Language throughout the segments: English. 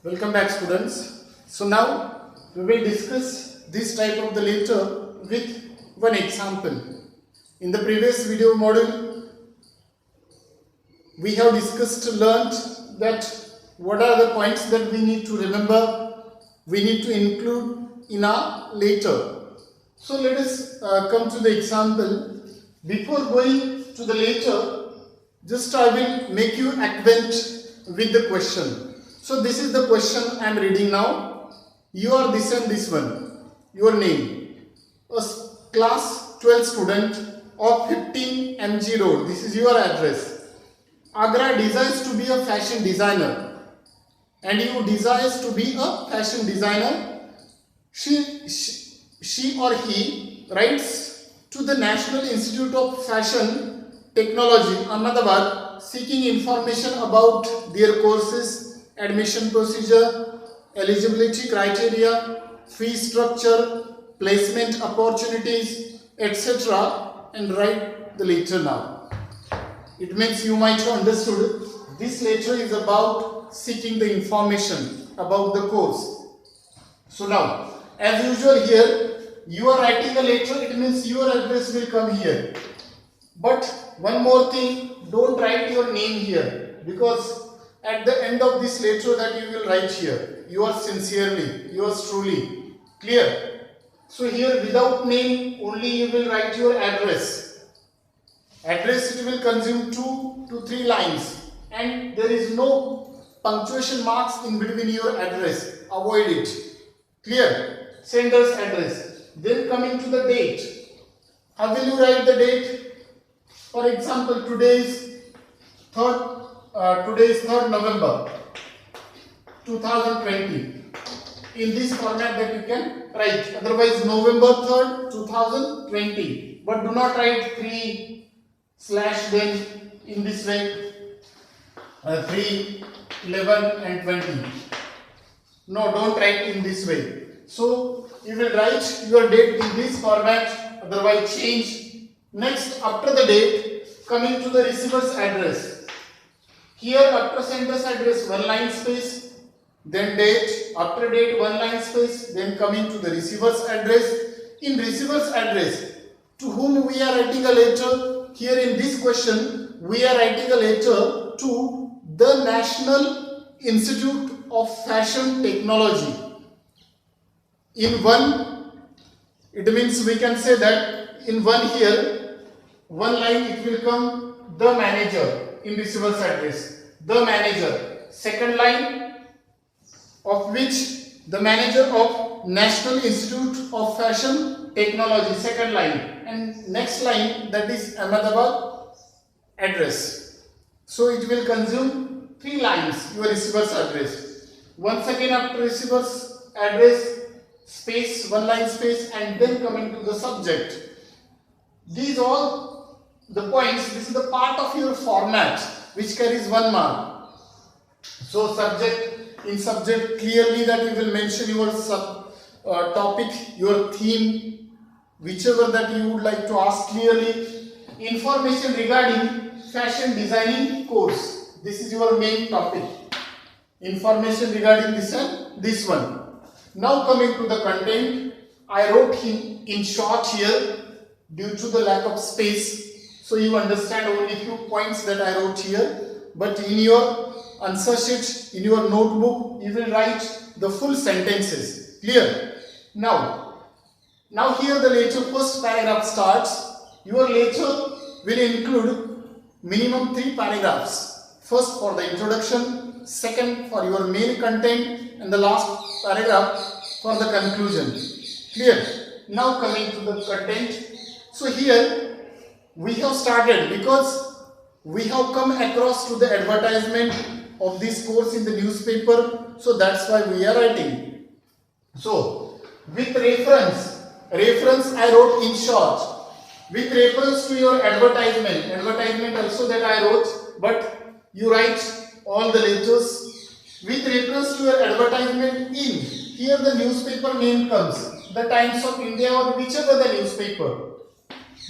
Welcome back, students. So now we will discuss this type of the letter with one example. In the previous video module, we have learned that what are the points that we need to remember, we need to include in our letter. So let us come to the example. Before going to the letter, just I will make you acquaint with the question. So this is the question I am reading now. You are this and this one. Your name. A class 12 student of 15 MG Road. This is your address. Agra desires to be a fashion designer. And you desires to be a fashion designer. She or he writes to the National Institute of Fashion Technology, Ahmedabad, seeking information about their courses, admission procedure, eligibility criteria, fee structure, placement opportunities, etc. and write the letter now. It means you might have understood this letter is about seeking the information about the course. So now, as usual here, you are writing a letter, it means your address will come here. But one more thing, don't write your name here, because at the end of this letter that you will write here, yours sincerely, yours truly. Clear? So here without name, only you will write your address. Address it will consume 2 to 3 lines, and there is no punctuation marks in between your address. Avoid it. Clear? Sender's address. Then coming to the date. How will you write the date? For example, today is 3rd November 2020. In this format that you can write. Otherwise, November 3rd, 2020. But do not write 3/ then in this way 3, 11 and 20. No, don't write in this way. So you will write your date in this format, otherwise change. Next, after the date, coming to the receiver's address. Here after sender's address, 1 line space, then date, after date 1 line space, then coming to the receiver's address. In receiver's address, to whom we are writing a letter? Here in this question, we are writing a letter to the National Institute of Fashion Technology. In one, it means we can say that in one here, 1 line it will come the manager in receiver's address. The manager. Second line of which the manager of National Institute of Fashion Technology. Second line. And next line, that is Ahmedabad address. So it will consume 3 lines, your receiver's address. Once again after receiver's address, space, 1 line space, and then coming to the subject. These all the points, this is the part of your format which carries 1 mark. So subject, in subject clearly that you will mention your topic, your theme, whichever that you would like to ask clearly. Information regarding fashion designing course. This is your main topic. Information regarding this and this one. Now coming to the content, I wrote in short here due to the lack of space. So you understand only few points that I wrote here. But in your answer sheet, in your notebook, you will write the full sentences. Clear? Now here the letter first paragraph starts. Your letter will include minimum 3 paragraphs. First for the introduction, second for your main content, and the last paragraph for the conclusion. Clear? Now coming to the content. So here we have started because we have come across to the advertisement of this course in the newspaper. So that's why we are writing. So with reference I wrote in short. With reference to your advertisement also that I wrote, but you write all the letters. With reference to your advertisement in, here the newspaper name comes, the Times of India or whichever the newspaper,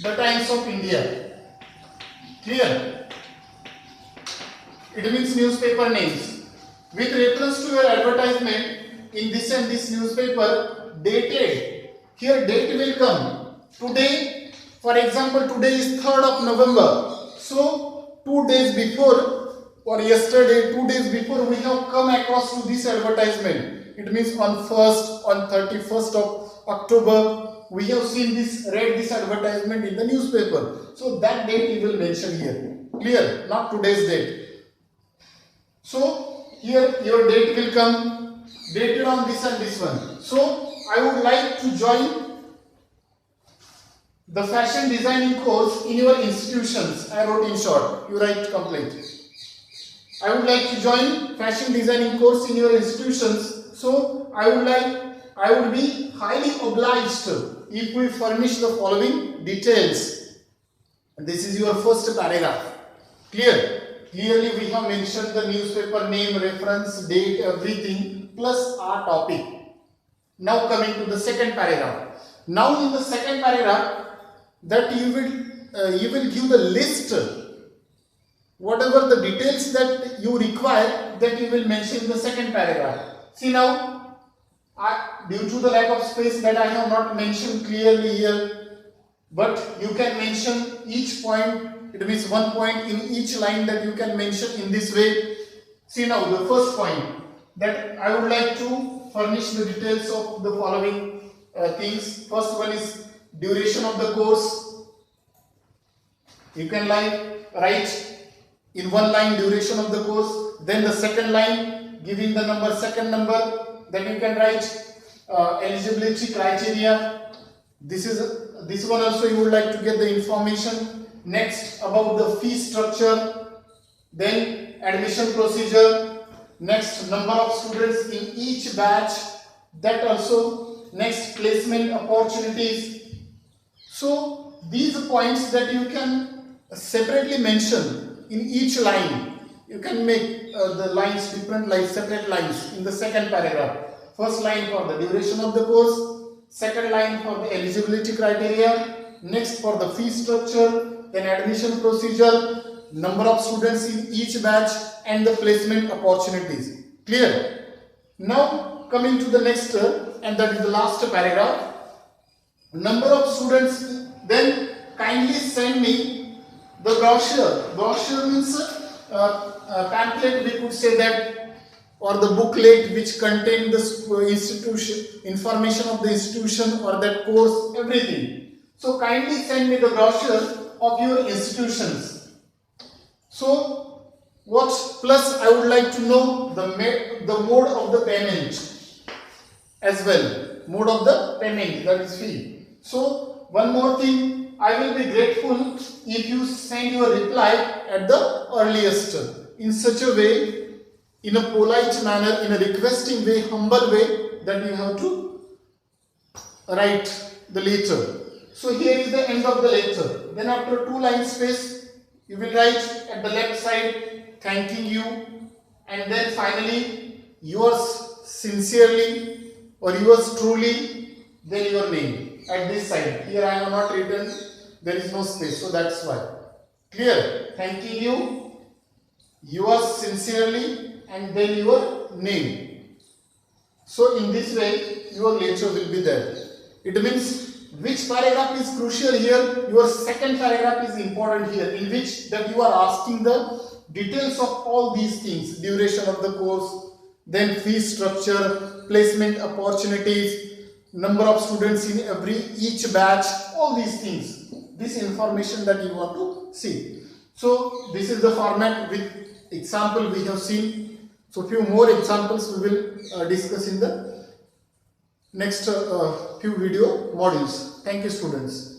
the Times of India. Clear? It means newspaper names. with reference to your advertisement in this and this newspaper, dated. Here date will come. Today, for example, today is 3rd of November. So 2 days before or yesterday, 2 days before, we have come across to this advertisement. It means on 1st, on 31st of October, we have seen this, read this advertisement in the newspaper. So that date you will mention here. Clear? Not today's date. So here your date will come, dated on this and this one. So I would like to join the fashion designing course in your institutions. I wrote in short, you write complete. I would like to join fashion designing course in your institutions. So I would be highly obliged if we furnish the following details. This is your first paragraph. Clear? Clearly we have mentioned the newspaper name, reference, date, everything plus our topic. Now coming to the second paragraph. Now in the second paragraph, that you will give the list, whatever the details that you require, that you will mention in the second paragraph. See now, due to the lack of space, that I have not mentioned clearly here, but you can mention each point. It means one point in each line that you can mention in this way. See now the first point, that I would like to furnish the details of the following things. First one is duration of the course. You can write in one line duration of the course. Then the second line giving the number, second number. Then you can write eligibility criteria. This one also you would like to get the information. Next about the fee structure, then admission procedure, next number of students in each batch, that also, next placement opportunities. So these points that you can separately mention in each line. You can make the lines, different lines, separate lines in the second paragraph. First line for the duration of the course, second line for the eligibility criteria, next for the fee structure, then admission procedure, number of students in each batch, and the placement opportunities. Clear? Now coming to the next and that is the last paragraph. Number of students, then kindly send me the brochure. Brochure means pamphlet, we could say that, or the booklet which contain the institution, information of the institution or that course, everything. So kindly send me the brochure of your institutions. So what, plus I would like to know the mode of the payment as well. Mode of the payment, that is fee. So one more thing, I will be grateful if you send your reply at the earliest, in such a way, in a polite manner, in a requesting way, humble way, that you have to write the letter. So here is the end of the letter. Then after 2 line space, you will write at the left side, thanking you, and then finally, yours sincerely or yours truly, then your name at this side. Here I have not written, there is no space, so that's why. Clear? Thanking you, yours sincerely, and then your name. So in this way, your letter will be there. It means which paragraph is crucial here? Your second paragraph is important here, in which that you are asking the details of all these things, duration of the course, then fee structure, placement opportunities, number of students in each batch, all these things, this information that you want to see. So this is the format with example we have seen. So few more examples we will discuss in the next few video modules. Thank you, students.